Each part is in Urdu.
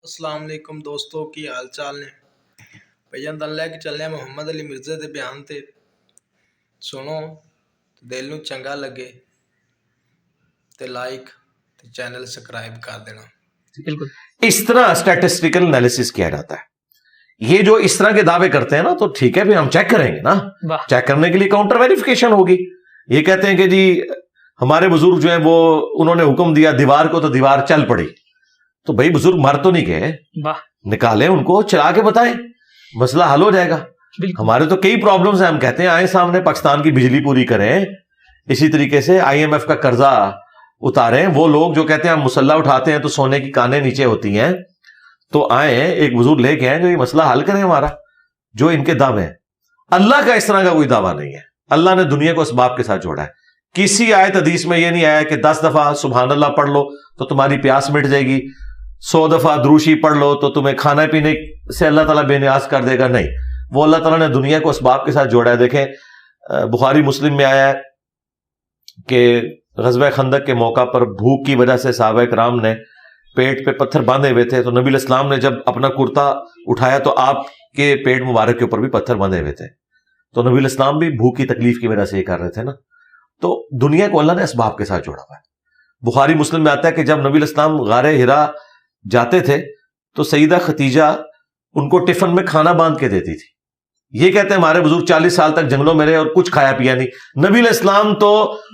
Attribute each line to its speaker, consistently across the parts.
Speaker 1: السلام علیکم دوستو کی حال چال نے بھائیان دن لے کے چلنے محمد علی مرزا دے بیان تے سنو دل نو چنگا لگے تے لائک تے چینل سبسکرائب کر دینا۔
Speaker 2: بالکل اس طرح اسٹیٹسٹیکل انالیسس کیا جاتا ہے۔ یہ جو اس طرح کے دعوے کرتے ہیں نا تو ٹھیک ہے پھر ہم چیک کریں گے نا، چیک کرنے کے لیے کاؤنٹر ویریفیکیشن ہوگی۔ یہ کہتے ہیں کہ جی ہمارے بزرگ جو ہیں وہ انہوں نے حکم دیا دیوار کو تو دیوار چل پڑی، تو بھائی بزرگ مر تو نہیں گئے، نکالیں ان کو، چلا کے بتائیں، مسئلہ حل ہو جائے گا۔ ہمارے تو کئی پرابلمز ہیں، ہم کہتے ہیں آئیں سامنے پاکستان کی بجلی پوری کریں، اسی طریقے سے IMF کا قرضہ اتاریں۔ وہ لوگ جو کہتے ہیں ہم مسلح اٹھاتے ہیں تو سونے کی کانیں نیچے ہوتی ہیں، تو آئیں ایک بزرگ لے کے آئیں جو یہ مسئلہ حل کریں ہمارا، جو ان کے دعوے ہیں۔ اللہ کا اس طرح کا کوئی دعویٰ نہیں ہے۔ اللہ نے دنیا کو اسباب کے ساتھ جوڑا ہے۔ کسی آیت حدیث میں یہ نہیں آیا کہ 10 دفعہ سبحان اللہ پڑھ لو تو تمہاری پیاس مٹ جائے گی، 100 دفعہ دروشی پڑھ لو تو تمہیں کھانا پینے سے اللہ تعالیٰ بے نیاز کر دے گا۔ نہیں، وہ اللہ تعالیٰ نے دنیا کو اسباب کے ساتھ جوڑا ہے۔ دیکھیں بخاری مسلم میں آیا ہے کہ غزوہ خندق کے موقع پر بھوک کی وجہ سے صحابہ کرام نے پیٹ پہ پتھر باندھے ہوئے تھے، تو نبی علیہ السلام نے جب اپنا کرتا اٹھایا تو آپ کے پیٹ مبارک کے اوپر بھی پتھر باندھے ہوئے تھے، تو نبی علیہ السلام بھی بھوک کی تکلیف کی وجہ سے یہ کر رہے تھے نا۔ تو دنیا کو اللہ نے اسباب کے ساتھ جوڑا ہوا ہے۔ بخاری مسلم میں آتا ہے کہ جب نبی علیہ السلام غار حرا جاتے تھے تو سیدہ ختیجہ ان کو ٹفن میں کھانا باندھ کے دیتی تھی۔ یہ کہتے ہیں ہمارے بزرگ 40 سال تک جنگلوں میں رہے اور کچھ کھایا پیا نہیں، نبی علیہ السلام تو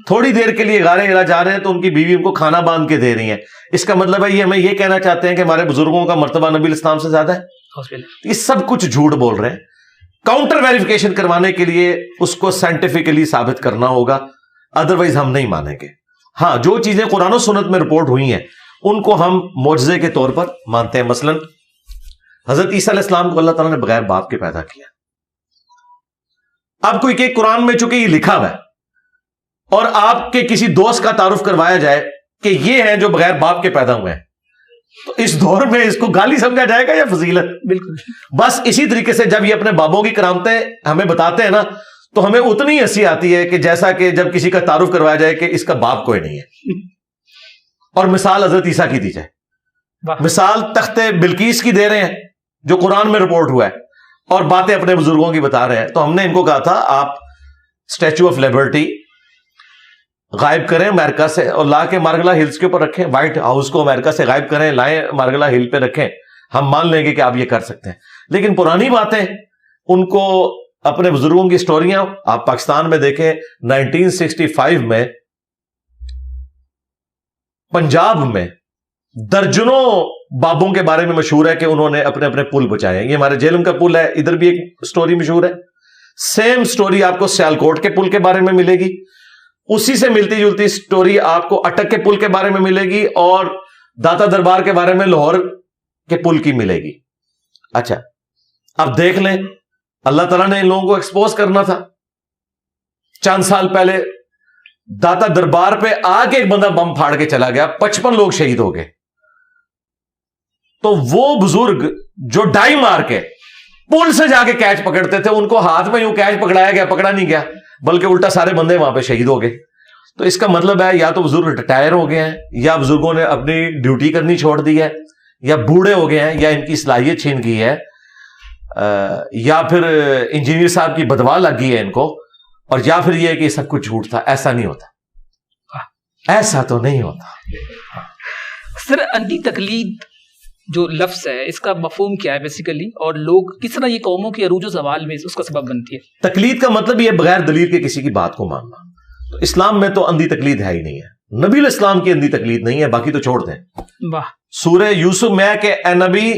Speaker 2: تھوڑی دیر کے لیے غار حرا جا رہے ہیں تو ان کی بیوی ان کو کھانا باندھ کے دے رہی ہیں۔ اس کا مطلب ہے یہ ہمیں یہ کہنا چاہتے ہیں کہ ہمارے بزرگوں کا مرتبہ نبی علیہ السلام سے زیادہ ہے؟ یہ سب کچھ جھوٹ بول رہے ہیں۔ کاؤنٹر ویریفیکیشن کروانے کے لیے اس کو سائنٹیفکلی ثابت کرنا ہوگا، ادروائز ہم نہیں مانیں گے۔ ہاں، جو چیزیں قرآن و سنت میں رپورٹ ہوئی ہیں ان کو ہم معجزے کے طور پر مانتے ہیں۔ مثلا حضرت عیسیٰ علیہ السلام کو اللہ تعالیٰ نے بغیر باپ کے پیدا کیا۔ اب کوئی کہ قرآن میں چونکہ یہ لکھا ہوا ہے اور آپ کے کسی دوست کا تعارف کروایا جائے کہ یہ ہیں جو بغیر باپ کے پیدا ہوئے ہیں، تو اس دور میں اس کو گالی سمجھا جائے گا یا فضیلت؟ بالکل۔ بس اسی طریقے سے جب یہ اپنے بابوں کی کرامتیں ہمیں بتاتے ہیں نا تو ہمیں اتنی ہنسی آتی ہے کہ جیسا کہ جب کسی کا تعارف کروایا جائے کہ اس کا باپ کوئی نہیں ہے۔ اور مثال حضرت عیسیٰ کی دی جائے، مثال تخت بلقیس کی دے رہے ہیں جو قرآن میں رپورٹ ہوا ہے، اور باتیں اپنے بزرگوں کی بتا رہے ہیں۔ تو ہم نے ان کو کہا تھا آپ اسٹیچو آف لبرٹی غائب کریں امریکہ سے اور لا کے مارگلا ہلز کے اوپر رکھیں، وائٹ ہاؤس کو امریکہ سے غائب کریں، لائیں مارگلا ہل پہ رکھیں، ہم مان لیں گے کہ آپ یہ کر سکتے ہیں۔ لیکن پرانی باتیں ان کو اپنے بزرگوں کی سٹوریاں آپ پاکستان میں دیکھیں، 1965 میں پنجاب میں درجنوں بابوں کے بارے میں مشہور ہے کہ انہوں نے اپنے اپنے پل بچائے ہیں۔ یہ ہمارے جیلم کا پل ہے، ادھر بھی ایک سٹوری مشہور ہے۔ سیم سٹوری آپ کو سیالکوٹ کے پل کے بارے میں ملے گی، اسی سے ملتی جلتی سٹوری آپ کو اٹک کے پل کے بارے میں ملے گی، اور داتا دربار کے بارے میں لاہور کے پل کی ملے گی۔ اچھا، اب دیکھ لیں، اللہ تعالیٰ نے ان لوگوں کو ایکسپوز کرنا تھا۔ چند سال پہلے داتا دربار پہ آ کے ایک بندہ بم پھاڑ کے چلا گیا، 55 لوگ شہید ہو گئے۔ تو وہ بزرگ جو ڈائی مار کے پل سے جا کے کیچ پکڑتے تھے، ان کو ہاتھ میں یوں کیچ پکڑایا گیا، پکڑا نہیں گیا، بلکہ الٹا سارے بندے وہاں پہ شہید ہو گئے۔ تو اس کا مطلب ہے یا تو بزرگ ریٹائر ہو گئے ہیں، یا بزرگوں نے اپنی ڈیوٹی کرنی چھوڑ دی ہے، یا بوڑھے ہو گئے ہیں، یا ان کی صلاحیت چھین گئی ہے، یا پھر انجینئر صاحب کی بدوا لگ گئی ہے ان کو، اور یا پھر یہ کہ سب کچھ جھوٹ تھا۔ ایسا نہیں ہوتا، ایسا تو نہیں ہوتا۔
Speaker 3: سر، انٹی تقلید جو لفظ ہے اس کا مفہوم کیا ہے بیسیکلی، اور لوگ کس طرح یہ قوموں کے عروج و زوال میں اس کا سبب بنتی ہے؟
Speaker 2: تقلید کا مطلب یہ بغیر دلیل کے کسی کی بات کو ماننا۔ تو اسلام میں تو اندھی تقلید ہے ہی نہیں ہے، نبی علیہ السلام کی اندھی تقلید نہیں ہے، باقی تو چھوڑ دیں۔
Speaker 3: واہ۔
Speaker 2: سورہ یوسف میں ہے کہ اے نبی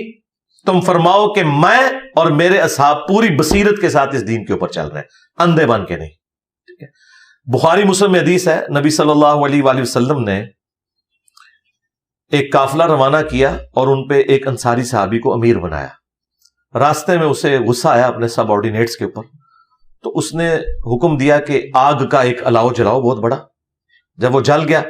Speaker 2: تم فرماؤ کہ میں اور میرے اصحاب پوری بصیرت کے ساتھ اس دین کے اوپر چل رہے ہیں، اندھے بن کے نہیں۔ ٹھیک ہے، بخاری مسلم میں حدیث ہے، نبی صلی اللہ علیہ وآلہ وسلم نے ایک قافلہ روانہ کیا اور ان پہ ایک انصاری صحابی کو امیر بنایا۔ راستے میں اسے غصہ آیا اپنے سب آرڈینیٹس کے اوپر، تو اس نے حکم دیا کہ آگ کا ایک الاؤ جلاؤ بہت بڑا۔ جب وہ جل گیا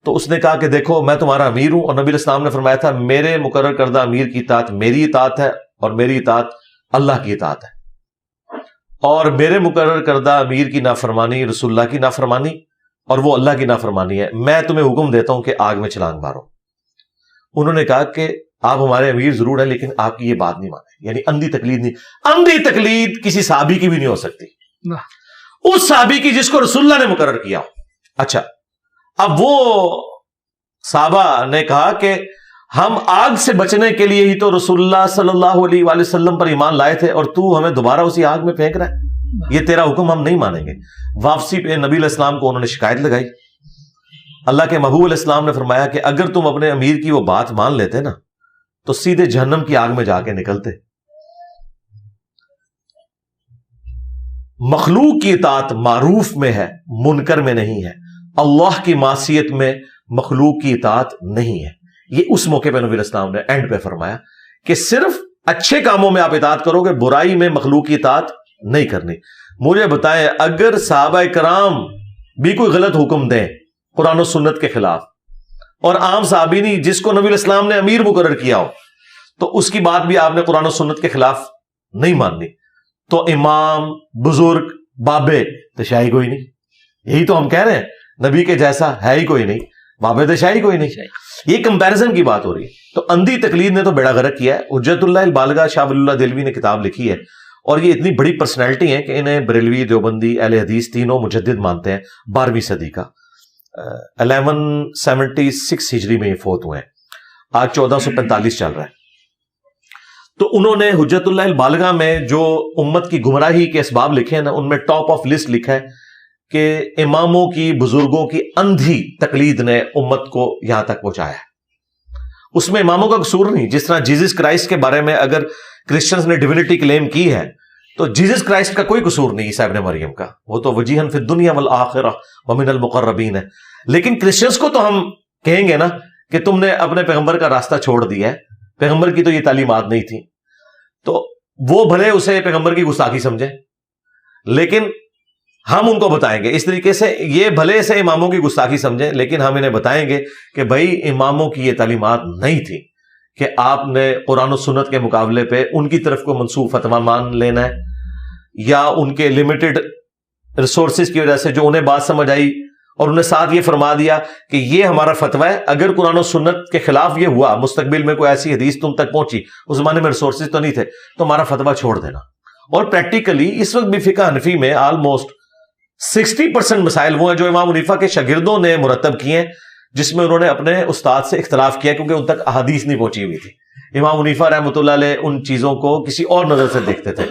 Speaker 2: تو اس نے کہا کہ دیکھو میں تمہارا امیر ہوں، اور نبی علیہ السلام نے فرمایا تھا میرے مقرر کردہ امیر کی اطاعت میری اطاعت ہے، اور میری اطاعت اللہ کی اطاعت ہے، اور میرے مقرر کردہ امیر کی نافرمانی رسول اللہ کی نافرمانی، اور وہ اللہ کی نافرمانی ہے۔ میں تمہیں حکم دیتا ہوں کہ آگ میں چھلانگ مارو۔ انہوں نے کہا کہ آپ ہمارے امیر ضرور ہیں لیکن آپ کی یہ بات نہیں مانے. یعنی اندھی تقلید نہیں. اندھی تقلید کسی صحابی کی بھی نہیں ہو سکتی, اس صحابی کی جس کو رسول اللہ نے مقرر کیا ہو. اچھا, اب وہ صحابہ نے کہا کہ ہم آگ سے بچنے کے لیے ہی تو رسول اللہ صلی اللہ علیہ وآلہ وسلم پر ایمان لائے تھے, اور تو ہمیں دوبارہ اسی آگ میں پھینک رہا ہے, یہ تیرا حکم ہم نہیں مانیں گے. واپسی پہ نبی علیہ السلام کو انہوں نے شکایت لگائی. اللہ کے محبوب علیہ السلام نے فرمایا کہ اگر تم اپنے امیر کی وہ بات مان لیتے نا تو سیدھے جہنم کی آگ میں جا کے نکلتے. مخلوق کی اطاعت معروف میں ہے, منکر میں نہیں ہے. اللہ کی معصیت میں مخلوق کی اطاعت نہیں ہے. یہ اس موقع پہ نبی علیہ السلام نے اینڈ پہ فرمایا کہ صرف اچھے کاموں میں آپ اطاعت کرو گے, برائی میں مخلوق کی اطاعت نہیں کرنی. مجھے بتائیں, اگر صحابہ کرام بھی کوئی غلط حکم دیں قرآن و سنت کے خلاف, اور عام صحابی نہیں جس کو نبی علیہ السلام نے امیر مقرر کیا ہو, تو اس کی بات بھی آپ نے قرآن و سنت کے خلاف نہیں ماننی. تو امام, بزرگ, بابے تشائی کوئی نہیں. یہی تو ہم کہہ رہے ہیں, نبی کے جیسا ہے ہی کوئی نہیں, بابے تشائی کوئی نہیں. یہ کمپیرزن کی بات ہو رہی ہے. تو اندھی تقلید نے تو بیڑا غرق کیا ہے. حجت اللہ البالغہ شاہ ولی اللہ دہلوی نے کتاب لکھی ہے, اور یہ اتنی بڑی پرسنالٹی ہے کہ انہیں بریلوی, دیوبندی, اہل حدیث تینوں مجدد مانتے ہیں. 12ویں صدی کا 1176 ہجری میں یہ فوت ہوئے ہیں, آج 1445 چل رہا ہے. تو انہوں نے حجت اللہ البالغہ میں جو امت کی گمراہی کے اسباب لکھے ہیں نا, ان میں ٹاپ آف لسٹ لکھا ہے کہ اماموں کی, بزرگوں کی اندھی تقلید نے امت کو یہاں تک پہنچایا ہے. اس میں اماموں کا قصور نہیں. جس طرح جیزس کرائسٹ کے بارے میں اگر کرسچنز نے ڈیوینٹی کلیم کی ہے تو جیزس کرائسٹ کا کوئی قصور نہیں عیسیٰ ابن مریم کا, وہ تو وجیہن فی الدنیا والآخرہ ومن المقربین ہے. لیکن کرسچنز کو تو ہم کہیں گے نا کہ تم نے اپنے پیغمبر کا راستہ چھوڑ دیا ہے, پیغمبر کی تو یہ تعلیمات نہیں تھی. تو وہ بھلے اسے پیغمبر کی گستاخی سمجھیں, لیکن ہم ان کو بتائیں گے اس طریقے سے, یہ بھلے سے اماموں کی گستاخی سمجھیں, لیکن ہم انہیں بتائیں گے کہ بھائی اماموں کی یہ تعلیمات نہیں تھی کہ آپ نے قرآن و سنت کے مقابلے پہ ان کی طرف کو منسوب فتویٰ مان لینا ہے, یا ان کے لمیٹڈ ریسورسز کی وجہ سے جو انہیں بات سمجھ آئی, اور انہیں ساتھ یہ فرما دیا کہ یہ ہمارا فتویٰ ہے, اگر قرآن و سنت کے خلاف یہ ہوا, مستقبل میں کوئی ایسی حدیث تم تک پہنچی, اس زمانے میں ریسورسز تو نہیں تھے, تو ہمارا فتویٰ چھوڑ دینا. اور پریکٹیکلی اس وقت بھی فقہ حنفی میں آلموسٹ 60% مسائل وہ ہیں جو امام حنیفہ کے شاگردوں نے مرتب کیے ہیں, جس میں انہوں نے اپنے استاد سے اختلاف کیا کیونکہ ان تک احادیث نہیں پہنچی ہوئی تھی. امام حنیفہ رحمۃ اللہ علیہ ان چیزوں کو کسی اور نظر سے دیکھتے تھے.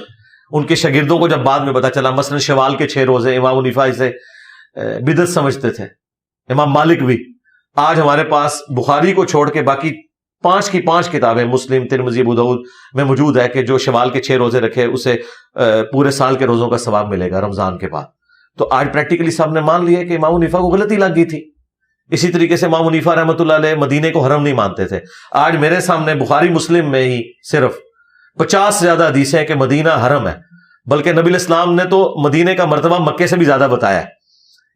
Speaker 2: ان کے شاگردوں کو جب بعد میں پتا چلا, مثلا شوال کے 6 روزے امام حنیفہ اسے بدعت سمجھتے تھے, امام مالک بھی. آج ہمارے پاس بخاری کو چھوڑ کے باقی 5 کی 5 کتابیں مسلم, ترمذی, ابو داؤد میں موجود ہے کہ جو شوال کے 6 روزے رکھے اسے پورے سال کے روزوں کا ثواب ملے گا رمضان کے بعد. تو آج پریکٹیکلی سب نے مان لیا کہ امام حنیفہ کو غلطی لگ گئی تھی. اسی طریقے سے امام حنیفہ رحمۃ اللہ علیہ مدینے کو حرم نہیں مانتے تھے. آج میرے سامنے بخاری مسلم میں ہی صرف 50 سے زیادہ حدیثیں ہیں کہ مدینہ حرم ہے, بلکہ نبی علیہ السلام نے تو مدینے کا مرتبہ مکے سے بھی زیادہ بتایا ہے,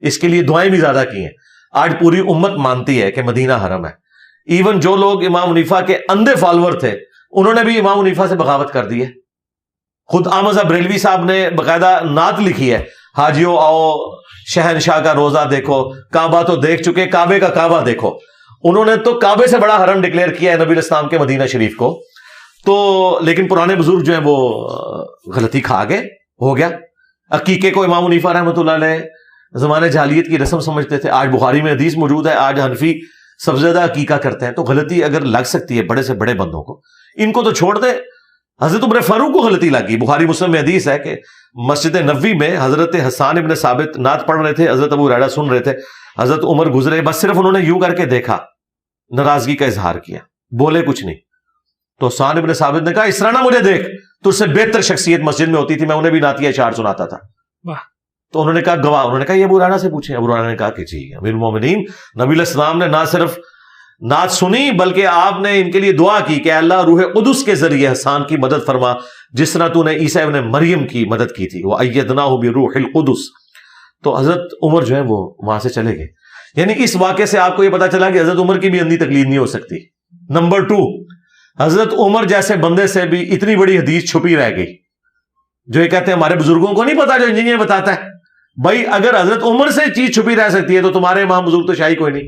Speaker 2: اس کے لیے دعائیں بھی زیادہ کی ہیں. آج پوری امت مانتی ہے کہ مدینہ حرم ہے. ایون جو لوگ امام حنیفہ کے اندھے فالوور تھے انہوں نے بھی امام حنیفہ سے بغاوت کر دی ہے. خود احمد بریلوی صاحب نے باقاعدہ نعت لکھی ہے, حاجیو آؤ شہنشاہ کا روزہ دیکھو, کعبہ تو دیکھ چکے, کعبے کا کعبہ دیکھو. انہوں نے تو کعبے سے بڑا حرم ڈکلیئر کیا ہے نبی علیہ السلام کے مدینہ شریف کو. تو لیکن پرانے بزرگ جو ہیں وہ غلطی کھا گئے, ہو گیا. عقیقے کو امام حنیفہ رحمۃ اللہ علیہ زمانے جاہلیت کی رسم سمجھتے تھے. آج بخاری میں حدیث موجود ہے, آج حنفی سب سے زیادہ عقیقہ کرتے ہیں. تو غلطی اگر لگ سکتی ہے بڑے سے بڑے بندوں کو, ان کو تو چھوڑ دے. حضرت عمر فاروق کو غلطی لگی. بخاری مسلم میں حدیث ہے کہ مسجد نبوی میں حضرت حسان ابن ثابت نعت پڑھ رہے تھے, حضرت ابو ہریرہ سن رہے تھے, حضرت عمر گزرے, بس صرف انہوں نے یوں کر کے دیکھا, ناراضگی کا اظہار کیا, بولے کچھ نہیں. تو حسان ابن ثابت نے کہا اس طرح نہ مجھے دیکھ, تجھ سے بہتر شخصیت مسجد میں ہوتی تھی, میں انہیں بھی نعتیہ اشعار سناتا تھا. تو انہوں نے کہا گواہ, انہوں نے کہا یہ ابو ہریرہ سے پوچھیں. ابو ہریرہ نے کہا کہ جی امیر المومنین, نبی علیہ السلام نے نہ صرف نعت سنی بلکہ آپ نے ان کے لیے دعا کی کہ اللہ روح قدس کے ذریعے حسان کی مدد فرما جس طرح تو نے عیسیٰ ابن مریم کی مدد کی تھی, وَأَيَّدْنَاهُ بِرُوحِ الْقُدُسِ. تو حضرت عمر جو ہیں وہ وہاں سے چلے گئے. یعنی اس واقعے سے آپ کو یہ پتا چلا کہ حضرت عمر کی بھی اندھی تقلید نہیں ہو سکتی. نمبر 2, حضرت عمر جیسے بندے سے بھی اتنی بڑی حدیث چھپی رہ گئی, جو یہ کہتے ہیں ہمارے بزرگوں کو نہیں پتا, جو انجینئر بتاتا ہے. بھائی اگر حضرت عمر سے چیز چھپی رہ سکتی ہے تو تمہارے امام بزرگ تو شاہی کوئی نہیں.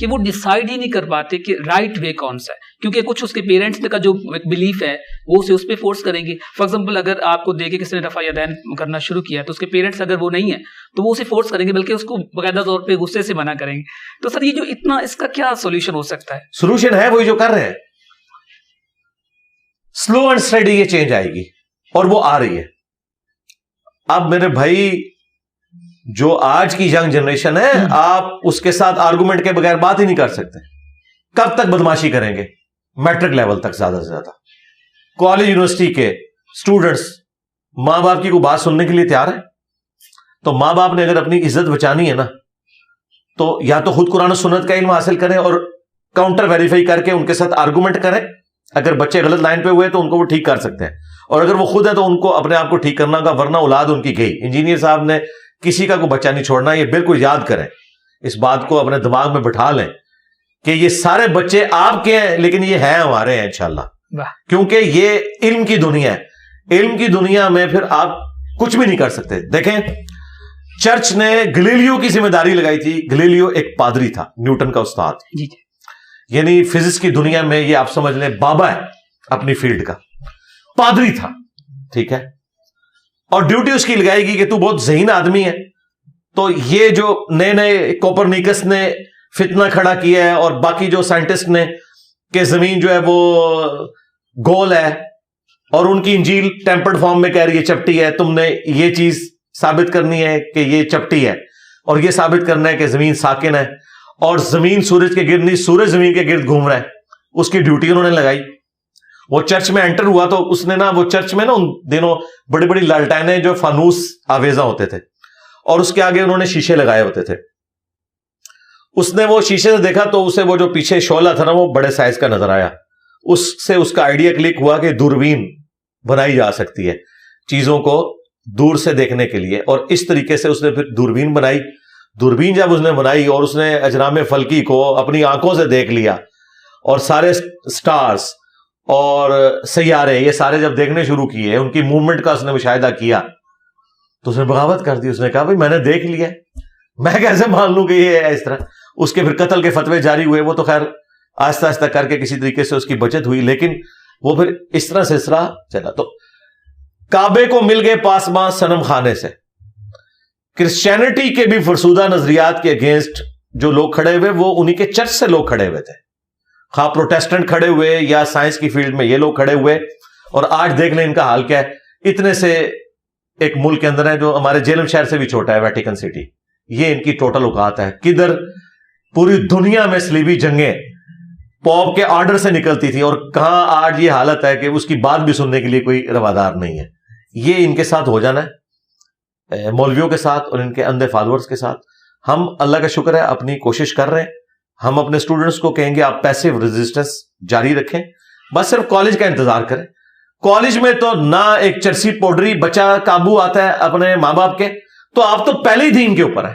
Speaker 3: کہ وہ ڈیسائیڈ ہی نہیں کر پاتے کہ رائٹ وے کون سا ہے, کیونکہ کچھ اس کے پیرنٹس کا جو ایک بلیف ہے وہ اسے اس پہ فورس کریں گے. فار ایگزامپل اگر آپ کو دیکھے کسی نے رفع یدین کرنا شروع کیا تو اس کے پیرنٹس اگر وہ نہیں ہے تو وہ اسے فورس کریں گے, بلکہ اس کو باقاعدہ طور پہ غصے سے منع کریں گے. تو سر یہ جو اتنا, اس کا کیا سولوشن ہو سکتا ہے؟
Speaker 2: سولوشن ہے وہی جو کر رہے ہیں, سلو اینڈ اسٹڈی یہ چینج آئے گی اور وہ آ رہی ہے. اب میرے بھائی جو آج کی ینگ جنریشن ہے, آپ اس کے ساتھ آرگومنٹ کے بغیر بات ہی نہیں کر سکتے. کب تک بدماشی کریں گے؟ میٹرک لیول تک زیادہ سے زیادہ. کالج یونیورسٹی کے اسٹوڈنٹس ماں باپ کی کوئی بات سننے کے لیے تیار ہے؟ تو ماں باپ نے اگر اپنی عزت بچانی ہے نا تو یا تو خود قرآن و سنت کا علم حاصل کریں اور کاؤنٹر ویریفائی کر کے ان کے ساتھ آرگومنٹ کریں. اگر بچے غلط لائن پہ ہوئے تو ان کو وہ ٹھیک کر سکتے ہیں, اور اگر وہ خود ہے تو ان کو اپنے آپ کو ٹھیک کرنا ہوگا, ورنہ اولاد ان کی گئی. انجینئر صاحب نے کسی کا کوئی بچہ نہیں چھوڑنا, یہ بالکل یاد کریں, اس بات کو اپنے دماغ میں بٹھا لیں کہ یہ سارے بچے آپ کے ہیں لیکن یہ ہیں ہمارے ہیں انشاءاللہ, کیونکہ یہ علم کی دنیا ہے. علم کی دنیا میں پھر آپ کچھ بھی نہیں کر سکتے. دیکھیں چرچ نے گلیلیو کی ذمہ داری لگائی تھی. گلیلیو ایک پادری تھا, نیوٹن کا استاد, یعنی فزکس کی دنیا میں یہ آپ سمجھ لیں بابا ہے اپنی فیلڈ کا, پادری تھا, ٹھیک ہے, اور ڈیوٹی اس کی لگائے گی کہ تو بہت ذہین آدمی ہے, تو یہ جو نئے نئے کوپرنیکس نے فتنہ کھڑا کیا ہے اور باقی جو سائنٹسٹ نے کہ زمین جو ہے وہ گول ہے اور ان کی انجیل ٹیمپرڈ فارم میں کہہ رہی ہے چپٹی ہے, تم نے یہ چیز ثابت کرنی ہے کہ یہ چپٹی ہے, اور یہ ثابت کرنا ہے کہ زمین ساکن ہے, اور زمین سورج کے گرد نہیں, سورج زمین کے گرد گھوم رہا ہے. اس کی ڈیوٹی انہوں نے لگائی. وہ چرچ میں انٹر ہوا تو اس نے نا, وہ چرچ میں نا ان دنوں بڑی بڑی لالٹینیں جو فانوس آویزاں ہوتے تھے اور اس کے آگے انہوں نے شیشے لگائے ہوتے تھے. اس نے وہ شیشے سے دیکھا تو اسے وہ جو پیچھے شعلہ تھا نا وہ بڑے سائز کا نظر آیا. اس سے اس کا آئیڈیا کلک ہوا کہ دوربین بنائی جا سکتی ہے چیزوں کو دور سے دیکھنے کے لیے, اور اس طریقے سے اس نے پھر دوربین بنائی. دوربین جب اس نے بنائی اور اس نے اجرام فلکی کو اپنی آنکھوں سے دیکھ لیا, اور سارے سٹارز اور سیارے یہ سارے جب دیکھنے شروع کیے, ان کی موومنٹ کا اس نے مشاہدہ کیا, تو اس نے بغاوت کر دی. اس نے کہا بھائی میں نے دیکھ لیا, میں کیسے مان لوں کہ یہ ہے اس طرح. اس کے پھر قتل کے فتوے جاری ہوئے. وہ تو خیر آہستہ آہستہ کر کے کسی طریقے سے اس کی بچت ہوئی, لیکن وہ پھر اس طرح سلسلہ چلا. تو کعبے کو مل گئے پاسباں صنم خانے سے. کرسچینٹی کے بھی فرسودہ نظریات کے اگینسٹ جو لوگ کھڑے ہوئے وہ انہی کے چرچ سے لوگ کھڑے ہوئے تھے, خواہ پروٹیسٹنٹ کھڑے ہوئے یا سائنس کی فیلڈ میں یہ لوگ کھڑے ہوئے. اور آج دیکھ لیں ان کا حال کیا ہے. اتنے سے ایک ملک کے اندر ہے جو ہمارے جیلم شہر سے بھی چھوٹا ہے, ویٹیکن سٹی, یہ ان کی ٹوٹل اوقات ہے. کدھر پوری دنیا میں صلیبی جنگیں پوپ کے آرڈر سے نکلتی تھی, اور کہاں آج یہ حالت ہے کہ اس کی بات بھی سننے کے لیے کوئی روادار نہیں ہے. یہ ان کے ساتھ ہو جانا ہے, مولویوں کے ساتھ اور ان کے اندھے فالوورز کے ساتھ. ہم اللہ کا شکر ہے اپنی کوشش کر رہے ہیں. ہم اپنے اسٹوڈنٹس کو کہیں گے آپ پیسیو ریزسٹنس جاری رکھیں, بس صرف کالج کا انتظار کریں. کالج میں تو نہ ایک چرسی پوڈری بچہ قابو آتا ہے اپنے ماں باپ کے, تو آپ تو پہلے ہی دین کے اوپر ہیں.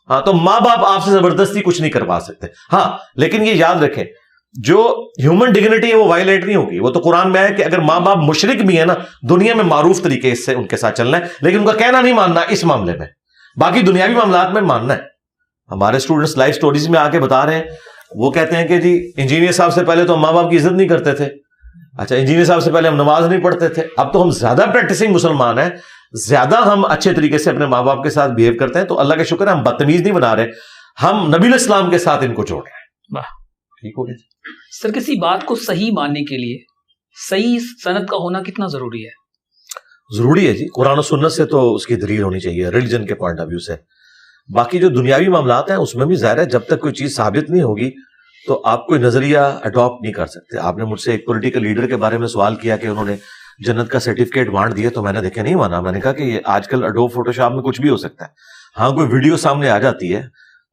Speaker 2: ہاں, تو ماں باپ آپ سے زبردستی کچھ نہیں کروا سکتے. ہاں لیکن یہ یاد رکھیں جو ہیومن ڈگنیٹی ہے وہ وائلیٹ نہیں ہوگی. وہ تو قرآن میں ہے کہ اگر ماں باپ مشرک بھی ہے نا, دنیا میں معروف طریقے سے ان کے ساتھ چلنا ہے, لیکن ان کا کہنا نہیں ماننا اس معاملے میں, باقی دنیاوی معاملات میں ماننا ہے. ہمارے اسٹوڈنٹس لائف سٹوریز میں آ کے بتا رہے ہیں, وہ کہتے ہیں کہ جی انجینئر صاحب سے پہلے تو ہم ماں باپ کی عزت نہیں کرتے تھے, اچھا انجینئر صاحب سے پہلے ہم نماز نہیں پڑھتے تھے, اب تو ہم زیادہ پریکٹسنگ مسلمان ہیں, زیادہ ہم اچھے طریقے سے اپنے ماں باپ کے ساتھ بہیو کرتے ہیں. تو اللہ کا شکر ہے ہم بدتمیز نہیں بنا رہے, ہم نبی علیہ السلام کے ساتھ ان کو جوڑ رہے ہیں. ٹھیک ہو گیا
Speaker 3: سر. کسی بات کو صحیح ماننے کے لیے صحیح سند کا ہونا کتنا ضروری ہے؟
Speaker 2: ضروری ہے جی, قرآن و سنت سے تو اس کی دلیل ہونی چاہیے, ریلیجن کے پوائنٹ آف ویو سے. باقی جو دنیاوی معاملات ہیں اس میں بھی ظاہر ہے جب تک کوئی چیز ثابت نہیں ہوگی تو آپ کوئی نظریہ اڈاپٹ نہیں کر سکتے. آپ نے مجھ سے ایک پولیٹیکل لیڈر کے بارے میں سوال کیا کہ انہوں نے جنت کا سرٹیفکیٹ بانٹ دیا, تو میں نے دیکھا نہیں مانا. میں نے کہا کہ یہ آج کل اڈوب فوٹو شاپ میں کچھ بھی ہو سکتا ہے. ہاں کوئی ویڈیو سامنے آ جاتی ہے,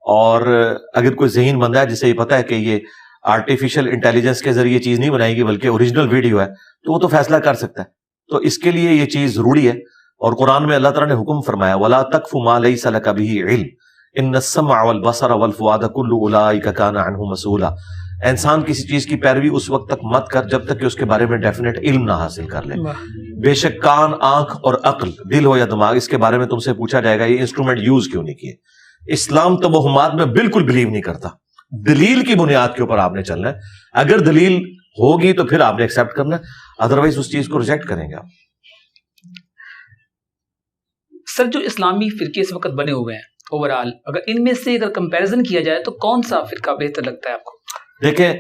Speaker 2: اور اگر کوئی ذہین بندہ ہے جسے یہ پتا ہے کہ یہ آرٹیفیشل انٹیلیجنس کے ذریعے چیز نہیں بنائے گی بلکہ اوریجنل ویڈیو ہے, تو وہ تو فیصلہ کر سکتا ہے. تو اس کے لیے یہ چیز ضروری ہے. اور قرآن میں اللہ تعالیٰ نے حکم فرمایا وَلَا تَقْفُ مَا لَيْسَ لَكَ بِهِ عِلْمٌ إِنَّ السَّمْعَ وَالْبَصَرَ وَالْفُؤَادَ كُلُّ أُولَٰئِكَ كَانَ عَنْهُ مسؤولا. انسان کسی چیز کی پیروی اس وقت تک مت کر جب تک کہ اس کے بارے میں ڈیفینیٹ علم نہ حاصل کر لے. بے شک کان, آنکھ اور عقل, دل ہو یا دماغ, اس کے بارے میں تم سے پوچھا جائے گا یہ انسٹرومنٹ یوز کیوں نہیں کیے. اسلام توہمات میں بالکل بلیو نہیں کرتا, دلیل کی بنیاد کے اوپر آپ نے چلنا ہے. اگر دلیل ہوگی تو پھر آپ نے ایکسپٹ کرنا ہے, ادروائز اس چیز کو ریجیکٹ کریں گے آپ.
Speaker 3: سر جو اسلامی فرقے اس وقت بنے ہوئے ہیں اوور آل, اگر ان میں سے اگر کمپیریزن کیا جائے تو کون سا فرقہ بہتر لگتا ہے آپ کو؟
Speaker 2: دیکھیں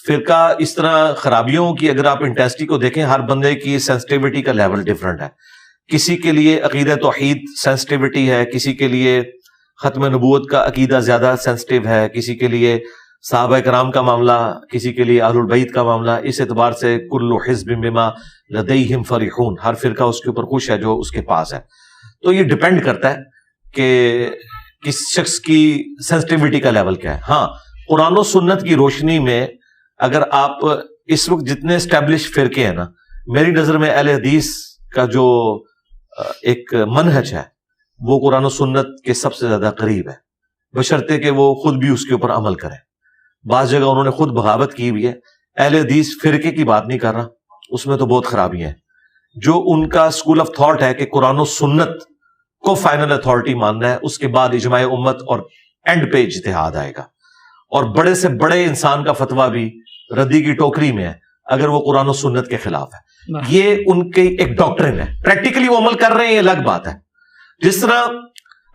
Speaker 2: فرقہ اس طرح خرابیوں کی اگر آپ انٹینسٹی کو دیکھیں, ہر بندے کی سینسٹیوٹی کا لیول ڈفرنٹ ہے. کسی کے لیے عقیدہ توحید سینسٹیوٹی ہے, کسی کے لیے ختم نبوت کا عقیدہ زیادہ سینسٹیو ہے, کسی کے لیے صحابہ کرام کا معاملہ, کسی کے لیے اہل البیت کا معاملہ. اس اعتبار سے کل حزب بما لدیہم فرحون, ہر فرقہ اس کے اوپر خوش ہے جو اس کے پاس ہے. تو یہ ڈپینڈ کرتا ہے کہ کس شخص کی سینسٹیوٹی کا لیول کیا ہے. ہاں قرآن و سنت کی روشنی میں اگر آپ اس وقت جتنے اسٹیبلش فرقے ہیں نا, میری نظر میں اہل حدیث کا جو ایک منہج ہے وہ قرآن و سنت کے سب سے زیادہ قریب ہے, بشرطے کہ وہ خود بھی اس کے اوپر عمل کریں. بعض جگہ انہوں نے خود بغاوت کی ہوئی ہے. اہل حدیث فرقے کی بات نہیں کر رہا, اس میں تو بہت خرابیاں ہیں. جو ان کا اسکول آف تھاٹ ہے کہ قرآن و سنت کو فائنل اتھارٹی ماننا ہے, اس کے بعد اجماع امت اور اینڈ پہ اجتہاد آئے گا. اور بڑے سے بڑے انسان کا فتویٰ بھی ردی کی ٹوکری میں ہے اگر وہ قرآن و سنت کے خلاف ہے. یہ ان کی ایک ڈاکٹرن ہے, پریکٹیکلی وہ عمل کر رہے ہیں یہ الگ بات ہے. جس طرح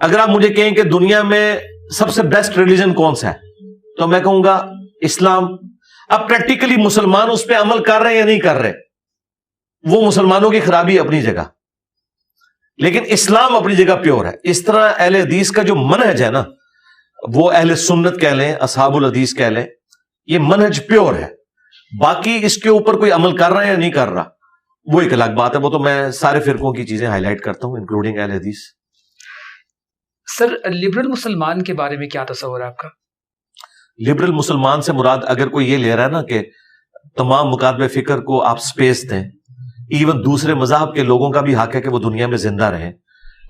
Speaker 2: اگر آپ مجھے کہیں کہ دنیا میں سب سے بیسٹ ریلیجن کون سا ہے تو میں کہوں گا اسلام. اب پریکٹیکلی مسلمان اس پہ عمل کر رہے ہیں یا نہیں کر رہے, وہ مسلمانوں کی خرابی اپنی جگہ, لیکن اسلام اپنی جگہ پیور ہے. اس طرح اہل حدیث کا جو منہج ہے نا, وہ اہل سنت کہہ لیں, اصحاب الحدیث کہہ لیں, یہ منہج پیور ہے. باقی اس کے اوپر کوئی عمل کر رہا ہے یا نہیں کر رہا وہ ایک الگ بات ہے. وہ تو میں سارے فرقوں کی چیزیں ہائی لائٹ کرتا ہوں انکلوڈنگ اہل حدیث.
Speaker 3: سر لبرل مسلمان کے بارے میں کیا تصور ہے آپ کا؟
Speaker 2: لبرل مسلمان سے مراد اگر کوئی یہ لے رہا ہے نا کہ تمام مکاتب فکر کو آپ سپیس دیں, ایون دوسرے مذہب کے لوگوں کا بھی حق ہے کہ وہ دنیا میں زندہ رہیں,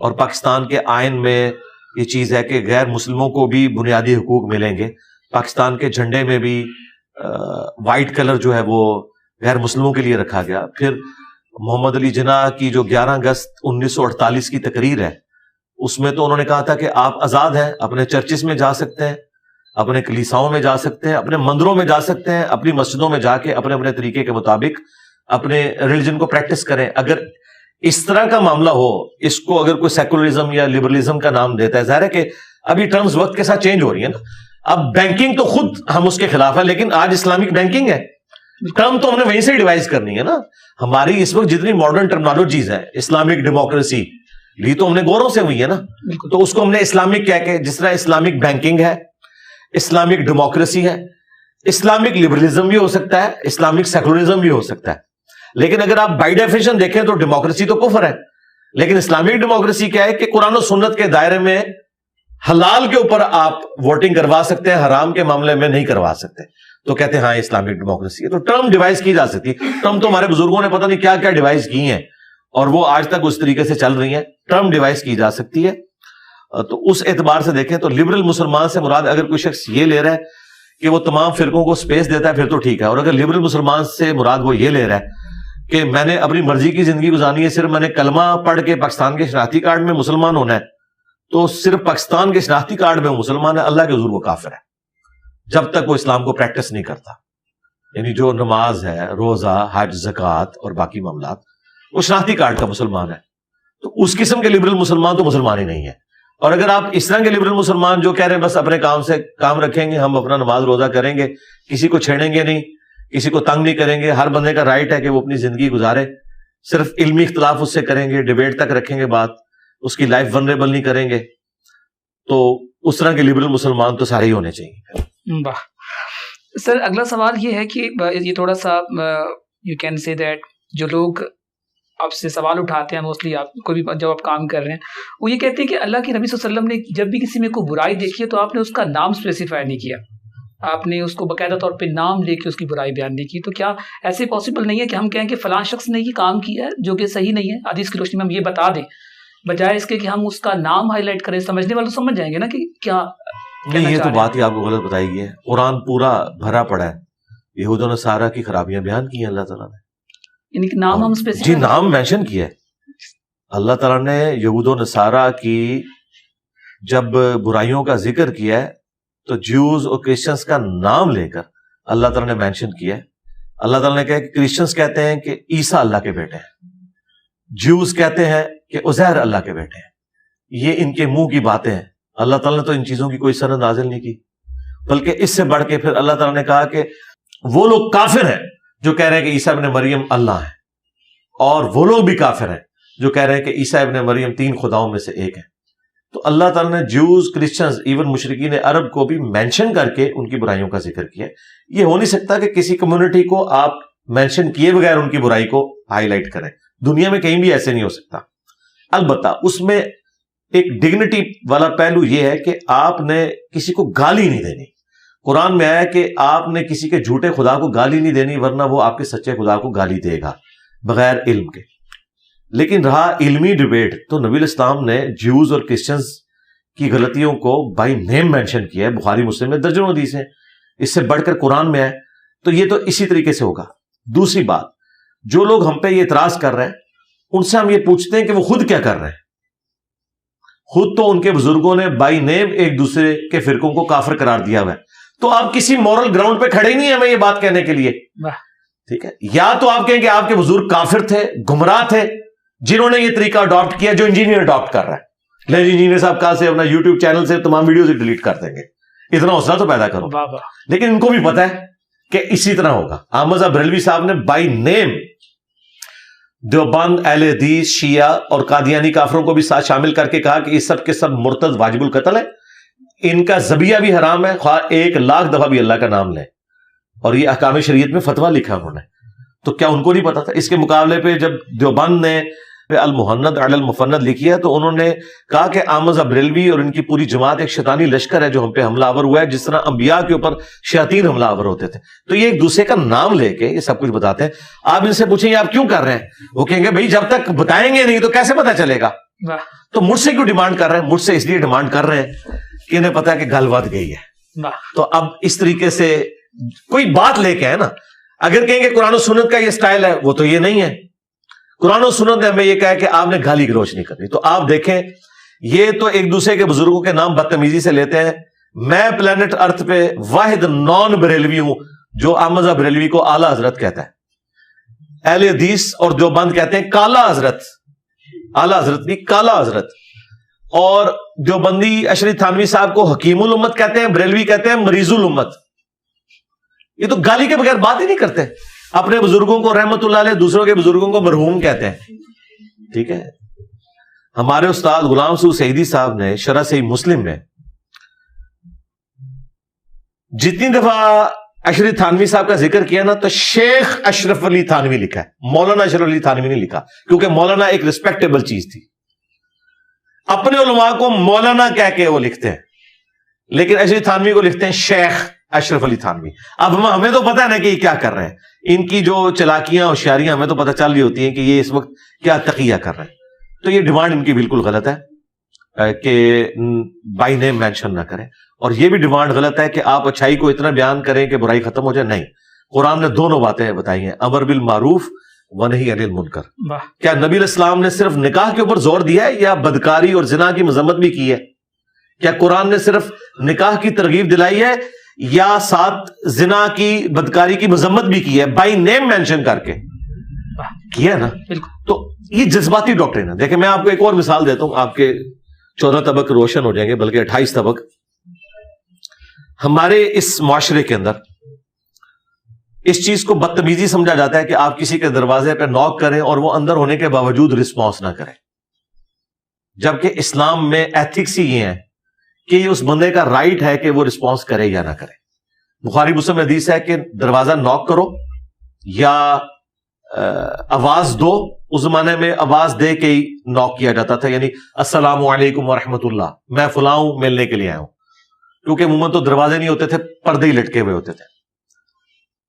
Speaker 2: اور پاکستان کے آئین میں یہ چیز ہے کہ غیر مسلموں کو بھی بنیادی حقوق ملیں گے. پاکستان کے جھنڈے میں بھی وائٹ کلر جو ہے وہ غیر مسلموں کے لیے رکھا گیا. پھر محمد علی جناح کی جو 11 اگست 1948 کی تقریر ہے, اس میں تو انہوں نے کہا تھا کہ آپ آزاد ہیں, اپنے چرچز میں جا سکتے ہیں, اپنے کلیساؤں میں جا سکتے ہیں, اپنے مندروں میں جا سکتے ہیں, اپنی مسجدوں میں جا کے اپنے اپنے طریقے کے مطابق اپنے ریلیجن کو پریکٹس کریں. اگر اس طرح کا معاملہ ہو, اس کو اگر کوئی سیکولرزم یا لبرلزم کا نام دیتا ہے, ظاہر ہے کہ ابھی ٹرمز وقت کے ساتھ چینج ہو رہی ہیں نا. اب بینکنگ تو خود ہم اس کے خلاف ہے, لیکن آج اسلامک بینکنگ ہے, ٹرم تو ہم نے وہیں سے ڈیوائز کرنی ہے نا. ہماری اس وقت جتنی ماڈرن ٹرمنالوجیز ہیں, اسلامک ڈیموکریسی لی تو ہم نے گوروں سے ہوئی ہے نا, تو اس کو ہم نے اسلامک کہہ کے, جس طرح اسلامک بینکنگ ہے, اسلامک ڈیموکریسی ہے, اسلامک لبرلزم بھی ہو سکتا ہے, اسلامک سیکولرزم بھی ہو سکتا ہے. لیکن اگر آپ بائی ڈیفینیشن دیکھیں تو ڈیموکریسی تو کفر ہے, لیکن اسلامک ڈیموکریسی کیا ہے کہ قرآن و سنت کے دائرے میں حلال کے اوپر آپ ووٹنگ کروا سکتے ہیں, حرام کے معاملے میں نہیں کروا سکتے, تو کہتے ہیں ہاں اسلامک ڈیموکریسی ہے. تو ٹرم ڈیوائز کی جا سکتی ہے. ٹرم تو ہمارے بزرگوں نے پتہ نہیں کیا کیا ڈیوائز کی ہیں, اور وہ آج تک اس طریقے سے چل رہی ہیں. ٹرم ڈیوائز کی جا سکتی ہے. تو اس اعتبار سے دیکھیں تو لبرل مسلمان سے مراد اگر کوئی شخص یہ لے رہا ہے کہ وہ تمام فرقوں کو سپیس دیتا ہے پھر تو ٹھیک ہے. اور اگر لبرل مسلمان سے مراد وہ یہ لے رہا ہے کہ میں نے اپنی مرضی کی زندگی گزارنی ہے, صرف میں نے کلمہ پڑھ کے پاکستان کے شناختی کارڈ میں مسلمان ہونا ہے, تو صرف پاکستان کے شناختی کارڈ میں وہ مسلمان ہے, اللہ کے حضور وہ کافر ہے جب تک وہ اسلام کو پریکٹس نہیں کرتا. یعنی جو نماز ہے, روزہ, حج, زکوٰۃ اور باقی معاملات, وہ شناختی کارڈ کا مسلمان ہے. تو اس قسم کے لبرل مسلمان تو مسلمان ہی نہیں ہے. اور اگر آپ اس طرح کے لبرل مسلمان جو کہہ رہے ہیں بس اپنے کام سے کام رکھیں گے, ہم اپنا نماز روزہ کریں گے, کسی کو چھیڑیں گے نہیں, کسی کو تنگ نہیں کریں گے, ہر بندے کا رائٹ ہے کہ وہ اپنی زندگی گزارے, صرف علمی اختلاف اس سے کریں گے, ڈیبیٹ تک رکھیں گے بات, اس کی لائف ونریبل نہیں کریں گے, تو اس طرح کے لبرل مسلمان تو سارے ہی ہونے چاہیے.
Speaker 3: واہ سر, اگلا سوال یہ ہے کہ یہ تھوڑا سا یو کین سے دیٹ جو لوگ آپ سے سوال اٹھاتے ہیں موسٹلی آپ کو بھی جب آپ کام کر رہے ہیں, وہ یہ کہتے ہیں کہ اللہ کے نبی صلی اللہ علیہ وسلم نے جب بھی کسی میں کوئی برائی دیکھی ہے تو آپ نے اس کا نام اسپیسیفائی نہیں کیا, آپ نے اس کو باقاعدہ طور پہ نام لے کے اس کی برائی بیان نہیں کی. تو کیا ایسے پاسبل نہیں ہے کہ ہم کہیں کہ فلاں شخص نے یہ کام کیا ہے جو کہ صحیح نہیں ہے, حدیث کی روشنی میں ہم یہ بتا دیں, بجائے اس کے کہ ہم اس کا نام ہائی لائٹ کریں, سمجھنے والے سمجھ جائیں گے نا کہ کیا
Speaker 2: نہیں. یہ تو بات ہی آپ کو غلط بتائی گئی ہے. قرآن پورا بھرا پڑا ہے یہود و نصارہ کی خرابیاں بیان کی ہیں اللہ تعالیٰ نے,
Speaker 3: یعنی کہ نام ہم
Speaker 2: جی نام مینشن کیا ہے اللہ تعالیٰ نے. یہود و نصارہ کی جب برائیوں کا ذکر کیا ہے تو جیوز اور کرسچنس کا نام لے کر اللہ تعالیٰ نے مینشن کیا ہے. اللہ تعالیٰ نے کہا کہ کرسچنس کہتے ہیں کہ عیسیٰ اللہ کے بیٹے ہیں, جیوز کہتے ہیں کہ عزیر اللہ کے بیٹے ہیں. یہ ان کے منہ کی باتیں ہیں. اللہ تعالیٰ نے تو ان چیزوں کی کوئی سند نازل نہیں کی, بلکہ اس سے بڑھ کے پھر اللہ تعالیٰ نے کہا کہ وہ لوگ کافر ہیں جو کہہ رہے ہیں کہ عیسیٰ ابن مریم اللہ ہے, اور وہ لوگ بھی کافر ہیں جو کہہ رہے ہیں کہ عیسیٰ ابن مریم 3 خداؤں میں سے ایک ہے. تو اللہ تعالیٰ نے جوز, کرسچنز, ایون مشرکین عرب کو بھی مینشن کر کے ان کی برائیوں کا ذکر کیا. یہ ہو نہیں سکتا کہ کسی کمیونٹی کو آپ مینشن کیے بغیر ان کی برائی کو ہائی لائٹ کریں. دنیا میں کہیں بھی ایسے نہیں ہو سکتا. البتہ اس میں ایک ڈگنیٹی والا پہلو یہ ہے کہ آپ نے کسی کو گالی نہیں دینی. قرآن میں آیا کہ آپ نے کسی کے جھوٹے خدا کو گالی نہیں دینی, ورنہ وہ آپ کے سچے خدا کو گالی دے گا بغیر علم کے. لیکن رہا علمی ڈیبیٹ, تو نبی الاسلام نے جیوز اور کرسچنز کی غلطیوں کو بائی نیم مینشن کیا ہے. بخاری مسلم میں درجنوں حدیث ہیں, اس سے بڑھ کر قرآن میں ہے. تو یہ تو اسی طریقے سے ہوگا. دوسری بات, جو لوگ ہم پہ یہ اعتراض کر رہے ہیں ان سے ہم یہ پوچھتے ہیں کہ وہ خود کیا کر رہے ہیں. خود تو ان کے بزرگوں نے بائی نیم ایک دوسرے کے فرقوں کو کافر قرار دیا ہوا ہے. تو آپ کسی مورل گراؤنڈ پہ کھڑے ہی نہیں ہیں ہمیں یہ بات کہنے کے لیے. ٹھیک ہے, یا تو آپ کہیں کہ آپ کے بزرگ کافر تھے, گمراہ تھے, جنہوں نے یہ طریقہ اڈاپٹ کیا جو انجینئر اڈاپٹ کر رہا ہے. لیکن انجینئر صاحب کہاں سے اپنا یوٹیوب چینل سے تمام ویڈیوز ڈیلیٹ کر دیں گے. اتنا حوصلہ تو پیدا کرو. لیکن ان کو بھی پتا ہے کہ اسی طرح ہوگا. احمد بریلوی صاحب نے بائی نیم دیوبند, اہل حدیث, شیعہ اور قادیانی کافروں کو بھی ساتھ شامل کر کے کہا کہ یہ سب کے سب مرتد واجب القتل ہے, ان کا ذبیحہ بھی حرام ہے, خواہ 1,00,000 دفعہ بھی اللہ کا نام لیں. اور یہ احکام شریعت میں فتویٰ لکھا انہوں نے. تو کیا ان کو نہیں پتا تھا؟ اس کے مقابلے پہ جب دیوبند نے المحند علی المفند لکھی ہے تو انہوں نے کہا کہ احمد بریلوی اور ان کی پوری جماعت ایک شیطانی لشکر ہے جو ہم پہ حملہ آور ہوا ہے, جس طرح انبیاء کے اوپر شیاطین حملہ آور ہوتے تھے. تو یہ ایک دوسرے کا نام لے کے یہ سب کچھ بتاتے ہیں. آپ ان سے پوچھیں یہ آپ کیوں کر رہے ہیں, وہ کہیں گے بھائی جب تک بتائیں گے نہیں تو کیسے پتا چلے گا. تو مجھ سے کیوں ڈیمانڈ کر رہے ہیں؟ مجھ سے اس لیے ڈیمانڈ کر رہے ہیں کہ انہیں پتا ہے کہ گل بات گئی ہے. تو اب اس طریقے سے کوئی بات لے کے ہے نا, اگر کہیں کہ قرآن و سنت کا یہ سٹائل ہے, وہ تو یہ نہیں ہے. قرآن و سنت نے ہمیں یہ کہا کہ آپ نے گالی گلوچ نہیں کرنی. تو آپ دیکھیں یہ تو ایک دوسرے کے بزرگوں کے نام بدتمیزی سے لیتے ہیں. میں پلانٹ ارتھ پہ واحد نان بریلوی ہوں جو احمد بریلوی کو اعلیٰ حضرت کہتا ہے. اہل حدیث اور دیوبند کہتے ہیں کالا حضرت, اعلیٰ حضرت بھی کالا حضرت. اور دیوبندی اشرف تھانوی صاحب کو حکیم الامت کہتے ہیں, بریلوی کہتے ہیں مریض الامت. یہ تو گالی کے بغیر بات ہی نہیں کرتے. اپنے بزرگوں کو رحمت اللہ علیہ, دوسروں کے بزرگوں کو مرحوم کہتے ہیں. ٹھیک ہے, ہمارے استاد غلام سعود سعیدی صاحب نے شرح صحیح مسلم میں جتنی دفعہ اشرف تھانوی صاحب کا ذکر کیا نا, تو شیخ اشرف علی تھانوی لکھا ہے, مولانا اشرف علی تھانوی نہیں لکھا, کیونکہ مولانا ایک ریسپیکٹیبل چیز تھی. اپنے علماء کو مولانا کہہ کے وہ لکھتے ہیں, لیکن اشرف تھانوی کو لکھتے ہیں شیخ اشرف علی تھانوی. اب ہمیں تو پتا ہے نا کہ یہ کیا کر رہے ہیں. ان کی جو چلاکیاں ہوشیاریاں ہمیں تو پتہ چل رہی ہوتی ہیں کہ یہ اس وقت کیا تقیہ کر رہے ہیں. تو یہ ڈیمانڈ ان کی بالکل غلط ہے کہ بائی نیم مینشن نہ کریں. اور یہ بھی ڈیمانڈ غلط ہے کہ آپ اچھائی کو اتنا بیان کریں کہ برائی ختم ہو جائے. نہیں, قرآن نے دونوں باتیں بتائی ہیں, امر بالمعروف ونہی عن المنکر. کیا نبی علیہ السلام نے صرف نکاح کے اوپر زور دیا ہے یا بدکاری اور زنا کی مذمت بھی کی ہے؟ کیا قرآن نے صرف نکاح کی ترغیب دلائی ہے یا ساتھ زنا کی, بدکاری کی مذمت بھی کی ہے بائی نیم مینشن کر کے؟ کیا نا. تو یہ جذباتی ڈاکٹرین ہے. دیکھیں میں آپ کو ایک اور مثال دیتا ہوں, آپ کے 14 طبق روشن ہو جائیں گے, بلکہ 28 طبق. ہمارے اس معاشرے کے اندر اس چیز کو بدتمیزی سمجھا جاتا ہے کہ آپ کسی کے دروازے پہ نوک کریں اور وہ اندر ہونے کے باوجود رسپانس نہ کریں, جبکہ اسلام میں ایتھکس ہی یہ ہیں کہ یہ اس بندے کا رائٹ ہے کہ وہ رسپانس کرے یا نہ کرے. بخاری مسلم میں حدیث ہے کہ دروازہ نوک کرو یا آواز دو. اس زمانے میں آواز دے کے ہی نوک کیا جاتا تھا, یعنی السلام علیکم ورحمۃ اللہ, میں فلاں ہوں, ملنے کے لیے آیا ہوں. کیونکہ عموماً تو دروازے نہیں ہوتے تھے, پردے ہی لٹکے ہوئے ہوتے تھے.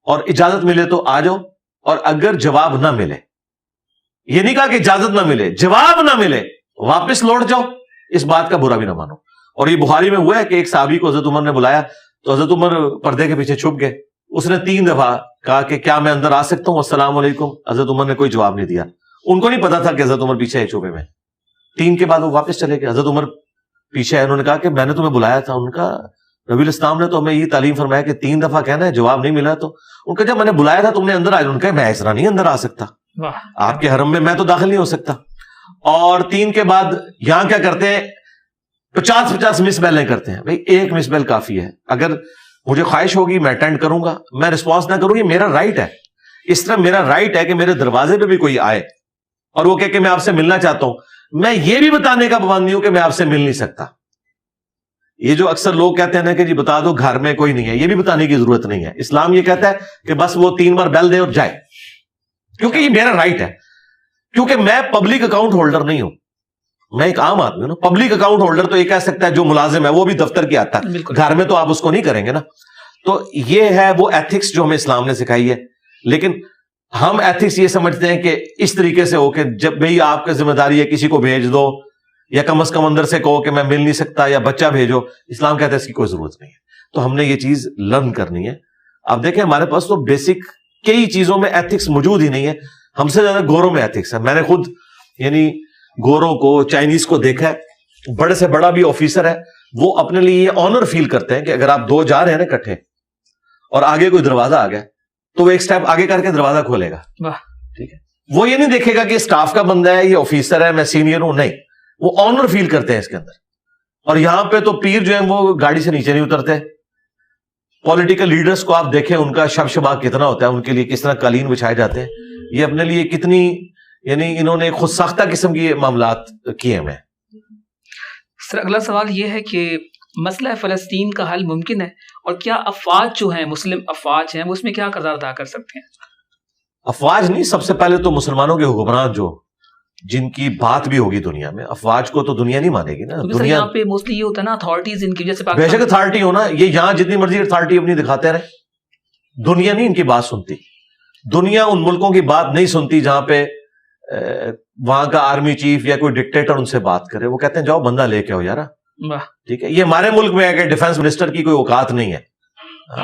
Speaker 2: اور اجازت ملے تو آ جاؤ, اور اگر جواب نہ ملے, یہ نہیں کہا کہ اجازت نہ ملے, جواب نہ ملے واپس لوٹ جاؤ, اس بات کا برا بھی نہ مانو. اور یہ بخاری میں ہوا ہے کہ ایک صحابی کو حضرت عمر نے بلایا تو حضرت عمر پردے کے پیچھے چھپ گئے. اس نے 3 دفعہ کہا کہ کیا میں اندر آ سکتا ہوں, السلام علیکم. حضرت عمر نے کوئی جواب نہیں دیا. ان کو نہیں پتا تھا کہ حضرت عمر پیچھے ہے چھپے میں. 3 کے بعد وہ واپس چلے گئے. حضرت عمر پیچھے ہے, انہوں نے کہا کہ میں نے تمہیں بلایا تھا. ان کا نبی الاسلام نے تو ہمیں یہ تعلیم فرمایا کہ 3 دفعہ کہنا ہے, جواب نہیں ملا تو ان کا جب میں نے بلایا تھا تم نے اندر آئے, ان کا میں اس طرح نہیں اندر آ سکتا, آپ کے حرم میں تو داخل نہیں ہو سکتا. اور 3 کے بعد یہاں کیا کرتے ہیں, 50 مس بیلیں کرتے ہیں. بھائی 1 مس بیل کافی ہے, اگر مجھے خواہش ہوگی میں اٹینڈ کروں گا, میں رسپانس نہ کروں, یہ میرا رائٹ ہے. اس طرح میرا رائٹ ہے کہ میرے دروازے پہ بھی کوئی آئے اور وہ کہ میں آپ سے ملنا چاہتا ہوں, میں یہ بھی بتانے کا پابند نہیں ہوں کہ میں آپ سے مل نہیں سکتا. یہ جو اکثر لوگ کہتے ہیں نا کہ جی بتا دو گھر میں کوئی نہیں ہے, یہ بھی بتانے کی ضرورت نہیں ہے. اسلام یہ کہتا ہے کہ بس وہ 3 بار بیل دے اور جائے, کیونکہ یہ میرا رائٹ ہے. کیونکہ میں پبلک اکاؤنٹ ہولڈر نہیں ہوں, میں ایک عام آدمی ہوں نا. پبلک اکاؤنٹ ہولڈر تو یہ کہہ سکتا ہے جو ملازم ہے وہ بھی دفتر کی آتا ہے, گھر میں تو آپ اس کو نہیں کریں گے نا. تو یہ ہے وہ ایتھکس جو ہمیں اسلام نے سکھائی ہے. لیکن ہم ایتھکس یہ سمجھتے ہیں کہ اس طریقے سے ہو کہ جب بھئی آپ کی ذمہ داری ہے کسی کو بھیج دو, یا کم از کم اندر سے کہو کہ میں مل نہیں سکتا, یا بچہ بھیجو. اسلام کہتا ہے اس کی کوئی ضرورت نہیں ہے. تو ہم نے یہ چیز لرن کرنی ہے. اب دیکھیں ہمارے پاس تو بیسک کئی چیزوں میں ایتھکس موجود ہی نہیں ہے. ہم سے زیادہ گوروں میں ایتھکس ہے. میں نے خود یعنی گوروں کو, چائنیز کو دیکھا ہے, بڑے سے بڑا بھی آفیسر ہے, وہ اپنے لیے یہ آنر فیل کرتے ہیں کہ اگر آپ 2 جا رہے ہیں نا اکٹھے اور آگے کوئی دروازہ آ گیا تو وہ ایک سٹیپ آگے کر کے دروازہ کھولے گا. ٹھیک ہے, وہ یہ نہیں دیکھے گا کہ اسٹاف کا بندہ ہے, یہ آفیسر ہے, میں سینئر ہوں, نہیں, وہ آنر فیل کرتے ہیں اس کے اندر. اور یہاں پہ تو پیر جو ہیں وہ گاڑی سے نیچے نہیں اترتے. پولیٹیکل لیڈرز کو آپ دیکھیں, ان کا شب کتنا ہوتا ہے, ان کے لیے کس طرح قالین بچھائے جاتے ہیں. یہ اپنے لیے کتنی یعنی انہوں نے خود ساختہ قسم کی معاملات کیے ہیں.
Speaker 3: سر اگلا سوال یہ ہے کہ مسئلہ فلسطین کا حل ممکن ہے, اور کیا افواج جو ہیں, مسلم افواج ہیں, وہ اس میں کیا کردار ادا کر سکتے ہیں؟
Speaker 2: افواج نہیں, سب سے پہلے تو مسلمانوں کے حکمران جو جن کی بات بھی ہوگی دنیا میں, افواج کو تو دنیا نہیں مانے گی نا. دنیا
Speaker 3: یہاں پہ موسٹلی یہ ہوتا ہے نا اتھارٹیز ان کی, جیسے
Speaker 2: بے شک اتھارٹی ہونا, یہ یہاں جتنی مرضی اتھارٹی اپنی دکھاتے رہے, دنیا نہیں ان کی بات سنتی. دنیا ان ملکوں کی بات نہیں سنتی جہاں پہ وہاں کا آرمی چیف یا کوئی ڈکٹیٹر ان سے بات کرے. وہ کہتے ہیں جاؤ بندہ لے کے آؤ یار. ٹھیک ہے, یہ ہمارے ملک میں ہے کہ ڈیفنس منسٹر کی کوئی اوقات نہیں ہے.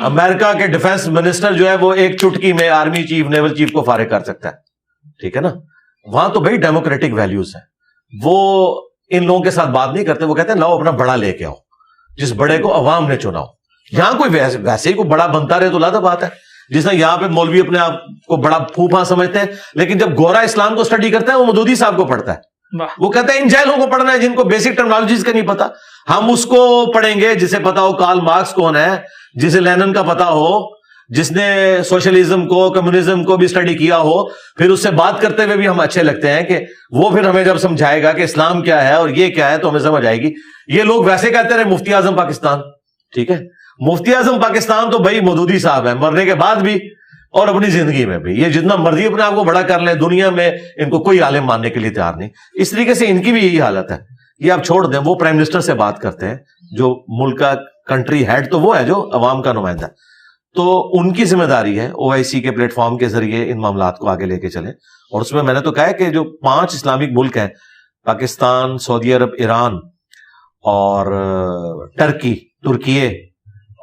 Speaker 2: امریکہ کے ڈیفنس منسٹر جو ہے وہ ایک چٹکی میں آرمی چیف, نیول چیف کو فارغ کر سکتا ہے. ٹھیک ہے نا, وہاں تو بھائی ڈیموکریٹک ویلیوز ہیں, وہ ان لوگوں کے ساتھ بات نہیں کرتے. وہ کہتے ہیں لاؤ اپنا بڑا لے کے آؤ, جس بڑے کو عوام نے چنا ہو. یہاں کوئی ویسے ہی کوئی بڑا بنتا رہے تو لاتا بات ہے. جس طرح یہاں پہ مولوی اپنے آپ کو بڑا پھوپھا سمجھتے ہیں, لیکن جب گورا اسلام کو اسٹڈی کرتا ہے وہ مودودی صاحب کو پڑھتا ہے. وہ کہتا ہے ان جاہلوں کو پڑھنا ہے جن کو بیسک ٹرمنالوجیز کا نہیں پتا. ہم اس کو پڑھیں گے جسے پتا ہو کارل مارکس کون ہے, جسے لینن کا پتا ہو, جس نے سوشلزم کو, کمیونزم کو بھی اسٹڈی کیا ہو. پھر اس سے بات کرتے ہوئے بھی ہم اچھے لگتے ہیں کہ وہ پھر ہمیں جب سمجھائے گا کہ اسلام کیا ہے اور یہ کیا ہے تو ہمیں سمجھ آئے گی. یہ لوگ ویسے کہتے رہے مفتی اعظم پاکستان. ٹھیک ہے, مفتی اعظم پاکستان تو بھائی مودودی صاحب ہیں, مرنے کے بعد بھی اور اپنی زندگی میں بھی. یہ جتنا مرضی اپنے آپ کو بڑا کر لیں, دنیا میں ان کو کوئی عالم ماننے کے لیے تیار نہیں. اس طریقے سے ان کی بھی یہی حالت ہے. یہ آپ چھوڑ دیں, وہ پرائم منسٹر سے بات کرتے ہیں, جو ملک کا کنٹری ہیڈ تو وہ ہے جو عوام کا نمائندہ. تو ان کی ذمہ داری ہے OIC کے پلیٹ فارم کے ذریعے ان معاملات کو آگے لے کے چلیں. اور اس میں نے تو کہا ہے کہ جو 5 اسلامک ملک ہیں, پاکستان, سعودی عرب, ایران اور ترکیے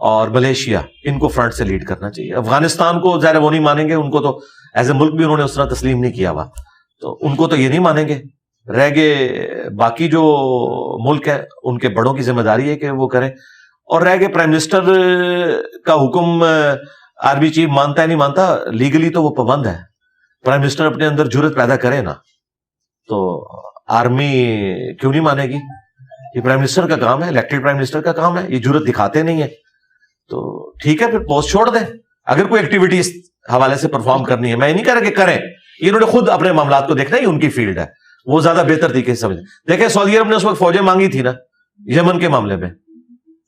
Speaker 2: اور ملیشیا, ان کو فرنٹ سے لیڈ کرنا چاہیے. افغانستان کو ظاہر وہ نہیں مانیں گے, ان کو تو ایز اے ملک بھی انہوں نے اس طرح تسلیم نہیں کیا ہوا, تو ان کو تو یہ نہیں مانیں گے. رہ گئے باقی جو ملک ہیں, ان کے بڑوں کی ذمہ داری ہے کہ وہ کریں. اور رہ گئے پرائم منسٹر کا حکم آرمی چیف مانتا ہے نہیں مانتا, لیگلی تو وہ پابند ہے. پرائم منسٹر اپنے اندر جرت پیدا کرے نا, تو آرمی کیوں نہیں مانے گی؟ یہ پرائم منسٹر کا کام ہے, الیکٹڈ پرائم منسٹر کا کام ہے. یہ جرت دکھاتے نہیں ہے تو ٹھیک ہے, پھر پوسٹ چھوڑ دیں. اگر کوئی ایکٹیویٹی اس حوالے سے پرفارم کرنی ہے, میں نہیں کہہ رہا کہ کریں, انہوں نے خود اپنے معاملات کو دیکھنا, ہی ان کی فیلڈ ہے, وہ زیادہ بہتر طریقے سے سمجھیں. دیکھیں سعودی عرب نے اس وقت فوجیں مانگی تھی نا یمن کے معاملے میں,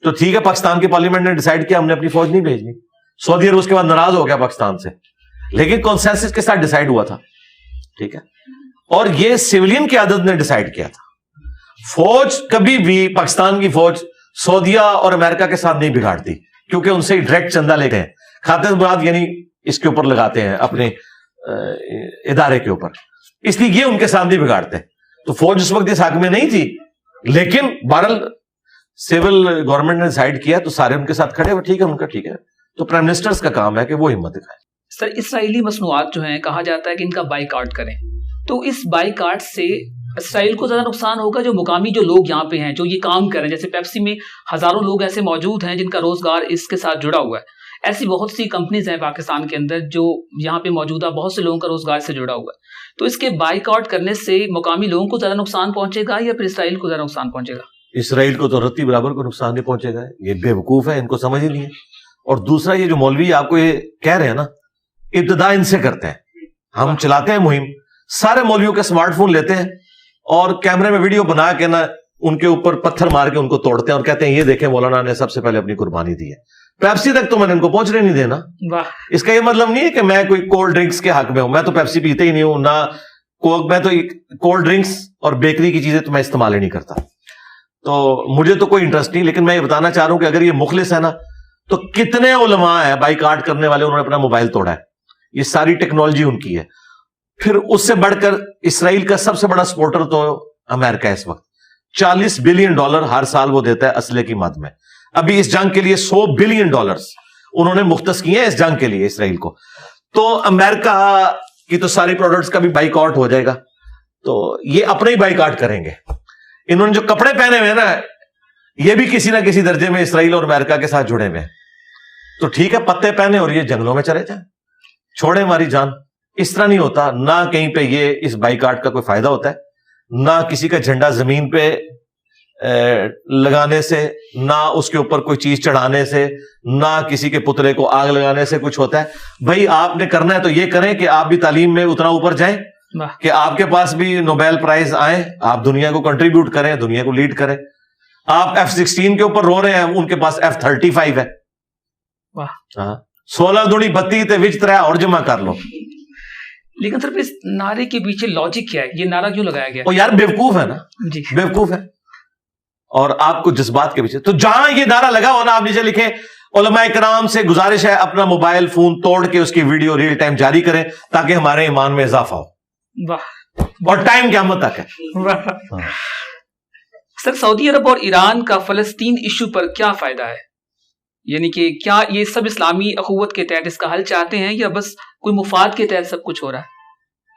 Speaker 2: تو ٹھیک ہے, پاکستان کی پارلیمنٹ نے ڈیسائیڈ کیا ہم نے اپنی فوج نہیں بھیجنی. سعودی عرب اس کے بعد ناراض ہو گیا پاکستان سے, لیکن کنسنسس کے ساتھ ڈیسائیڈ ہوا تھا. ٹھیک ہے, اور یہ سیولین قیادت نے ڈیسائیڈ کیا تھا. فوج کبھی بھی, پاکستان کی فوج سعودیہ اور امریکہ کے ساتھ نہیں بگاڑتی, کیونکہ ان سے ڈائریکٹ چندہ لے گئے, کھاتے مراد یعنی اس کے اوپر لگاتے ہیں اپنے ادارے کے اوپر, اس لیے یہ ان کے ساتھ نہیں بگاڑتے. تو فوج اس وقت اس حق میں نہیں تھی, لیکن بہرحال سول گورنمنٹ نے ڈیسائیڈ کیا تو سارے ان کے ساتھ کھڑے ہوئے. ٹھیک ہے, ان کا ٹھیک ہے, تو پرائم منسٹرز کا کام ہے کہ وہ ہمت دکھائیں.
Speaker 3: سر اسرائیلی مصنوعات جو ہیں کہا جاتا ہے کہ ان کا بائیکاٹ کریں, تو اس بائیکاٹ سے اسرائیل کو زیادہ نقصان ہوگا جو مقامی جو لوگ یہاں پہ ہیں جو یہ کام کر رہے ہیں؟ جیسے پیپسی میں ہزاروں لوگ ایسے موجود ہیں جن کا روزگار اس کے ساتھ جڑا ہوا ہے. ایسی بہت سی کمپنیز ہیں پاکستان کے اندر جو یہاں پہ موجودہ بہت سے لوگوں کا روزگار سے جڑا ہوا ہے. تو اس کے بائیک آؤٹ کرنے سے مقامی لوگوں کو زیادہ نقصان پہنچے گا یا پھر اسرائیل کو زیادہ نقصان پہنچے گا؟
Speaker 2: اسرائیل کو تو رتی برابر کو نقصان نہیں پہنچے گا. یہ بے وقوف ہے, ان کو سمجھ ہی نہیں ہے. اور دوسرا یہ جو مولوی آپ کو یہ کہہ رہے ہیں نا, ابتدا ان سے کرتے ہیں. ہم چلاتے ہیں مہم, سارے مولویوں کے اسمارٹ فون لیتے ہیں اور کیمرے میں ویڈیو بنا کے نا ان کے اوپر پتھر مار کے ان کو توڑتے ہیں اور کہتے ہیں یہ دیکھیں مولانا نے سب سے پہلے اپنی قربانی دی ہے. پیپسی تک تو میں نے ان کو پہنچنے نہیں دینا. اس کا یہ مطلب نہیں ہے کہ میں کوئی کولڈ ڈرنکس کے حق میں ہوں. میں تو پیپسی پیتے ہی نہیں ہوں, نہ میں تو کولڈ ڈرنکس اور بیکری کی چیزیں تو میں استعمال ہی نہیں کرتا. تو مجھے تو کوئی انٹرسٹ نہیں. لیکن میں یہ بتانا چاہ رہا ہوں کہ اگر یہ مخلص ہے نا تو کتنے علماء ہیں بائک آٹ کرنے والے, انہوں نے اپنا موبائل توڑا ہے. یہ ساری ٹیکنالوجی ان کی ہے. پھر اس سے بڑھ کر اسرائیل کا سب سے بڑا سپورٹر تو امریکہ ہے. اس وقت $40 بلین ہر سال وہ دیتا ہے اسلحے کی مد میں. ابھی اس جنگ کے لیے $100 بلین انہوں نے مختص کیے ہیں اس جنگ کے لیے اسرائیل کو. تو امریکہ کی تو ساری پروڈکٹس کا بھی بائک آؤٹ ہو جائے گا. تو یہ اپنے ہی بائک آؤٹ کریں گے. انہوں نے جو کپڑے پہنے ہوئے ہیں نا, یہ بھی کسی نہ کسی درجے میں اسرائیل اور امریکہ کے ساتھ جڑے ہوئے ہیں. تو ٹھیک ہے, پتے پہنے اور یہ جنگلوں میں چلے جائیں, چھوڑے ہماری جان. اس طرح نہیں ہوتا. نہ کہیں پہ یہ اس بائک آؤٹ کا کوئی فائدہ ہوتا ہے, نہ کسی کا جھنڈا زمین پہ لگانے سے, نہ اس کے اوپر کوئی چیز چڑھانے سے, نہ کسی کے پتلے کو آگ لگانے سے کچھ ہوتا ہے. بھائی آپ نے کرنا ہے تو یہ کریں کہ آپ بھی تعلیم میں اتنا اوپر جائیں کہ آپ کے پاس بھی نوبیل پرائز آئیں, آپ دنیا کو کنٹریبیوٹ کریں, دنیا کو لیڈ کریں. آپ F-16 کے اوپر رو رہے ہیں, ان کے پاس F-35 ہے. 16 دونی 32 تے وچ 3 اور جمع کر لو.
Speaker 3: لیکن صرف اس نعرے کے پیچھے لاجک کیا ہے؟ یہ نعرہ کیوں لگایا گیا؟
Speaker 2: وہ یار بیوقوف ہے نا,
Speaker 3: جی
Speaker 2: بیوقوف ہے. اور آپ کو جذبات کے پیچھے, تو جہاں یہ نعرہ لگا ہونا آپ نیچے لکھیں علماء کرام سے گزارش ہے اپنا موبائل فون توڑ کے اس کی ویڈیو ریل ٹائم جاری کریں تاکہ ہمارے ایمان میں اضافہ ہو.
Speaker 3: واہ.
Speaker 2: اور ٹائم قیامت تک ہے.
Speaker 3: سر, سعودی عرب اور ایران کا فلسطین ایشو پر کیا فائدہ ہے؟ یعنی کہ کیا یہ سب اسلامی اخوت کے تحت اس کا حل چاہتے ہیں یا بس کوئی مفاد کے تحت سب کچھ ہو رہا ہے؟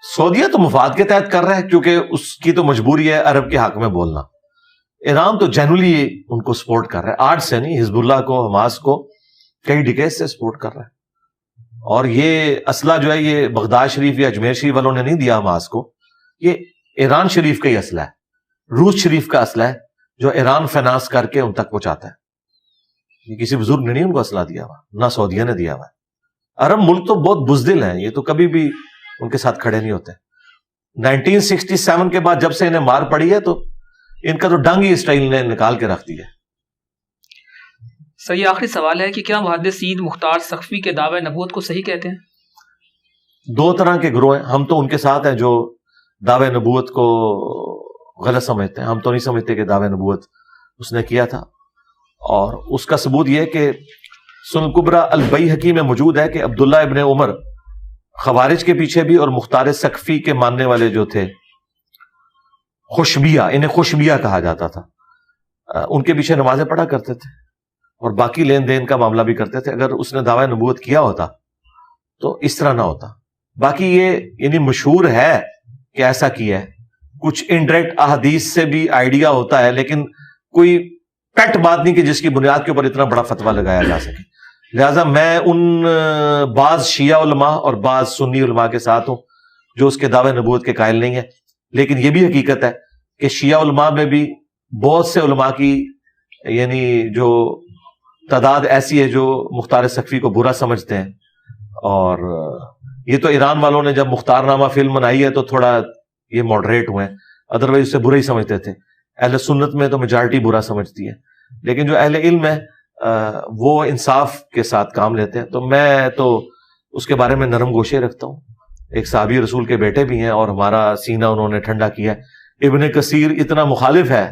Speaker 2: سعودیہ تو مفاد کے تحت کر رہا ہے کیونکہ اس کی تو مجبوری ہے عرب کے حق میں بولنا. ایران تو جنرلی ان کو سپورٹ کر رہا ہے, آج سے نہیں, حزب اللہ کو, حماس کو کئی ڈیکیڈ سے سپورٹ کر رہا ہے. اور یہ اسلحہ جو ہے یہ بغداد شریف یا اجمیر شریف والوں نے نہیں دیا حماس کو, یہ ایران شریف کا ہی اسلحہ ہے, روس شریف کا اسلحہ ہے جو ایران فائنانس کر کے ان تک پہنچاتا ہے. یہ کسی بزرگ نے نہیں ان کو اسلحہ دیا ہوا, نہ سعودیہ نے دیا ہوا. عرب ملک تو بہت بزدل ہیں, یہ تو کبھی بھی ان کے ساتھ کھڑے نہیں ہوتے. 1967 کے بعد جب سے انہیں مار پڑی ہے تو ان کا تو ڈنگ ہی اسرائیل نے نکال کے رکھ دیا.
Speaker 3: سر, یہ آخری سوال ہے کہ کیا محدثین مختار سقفی کے دعوے نبوت کو صحیح کہتے ہیں؟
Speaker 2: 2 طرح کے گروہ ہیں. ہم تو ان کے ساتھ ہیں جو دعوے نبوت کو غلط سمجھتے ہیں. ہم تو نہیں سمجھتے کہ دعوے نبوت اس نے کیا تھا. اور اس کا ثبوت یہ کہ سنن کبریٰ البیہقی میں موجود ہے کہ عبداللہ ابن عمر خوارج کے پیچھے بھی اور مختار سقفی کے ماننے والے جو تھے خوشبیہ, انہیں خوشبیہ کہا جاتا تھا, ان کے پیچھے نمازیں پڑھا کرتے تھے اور باقی لین دین کا معاملہ بھی کرتے تھے. اگر اس نے دعوی نبوت کیا ہوتا تو اس طرح نہ ہوتا. باقی یہ یعنی مشہور ہے کہ ایسا کیا ہے, کچھ انڈائریکٹ احادیث سے بھی آئیڈیا ہوتا ہے, لیکن کوئی پیٹ بات نہیں کہ جس کی بنیاد کے اوپر اتنا بڑا فتویٰ لگایا جا سکے. لہٰذا میں ان بعض شیعہ علماء اور بعض سنی علماء کے ساتھ ہوں جو اس کے دعوے نبوت کے قائل نہیں ہیں. لیکن یہ بھی حقیقت ہے کہ شیعہ علماء میں بھی بہت سے علماء کی یعنی جو تعداد ایسی ہے جو مختار سقفی کو برا سمجھتے ہیں. اور یہ تو ایران والوں نے جب مختار نامہ فلم بنائی ہے تو تھوڑا یہ ماڈریٹ ہوئے ہیں, ادروائز اسے برا ہی سمجھتے تھے. اہل سنت میں تو میجارٹی برا سمجھتی ہے, لیکن جو اہل علم ہے وہ انصاف کے ساتھ کام لیتے ہیں. تو میں تو اس کے بارے میں نرم گوشے رکھتا ہوں. ایک صحابی رسول کے بیٹے بھی ہیں اور ہمارا سینہ انہوں نے ٹھنڈا کیا ہے. ابن کثیر اتنا مخالف ہے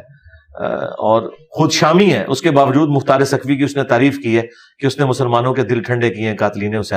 Speaker 2: اور خود شامی ہے, اس کے باوجود مختار سقفی کی اس نے تعریف کی ہے کہ اس نے مسلمانوں کے دل ٹھنڈے کیے ہیں قاتلین حسین.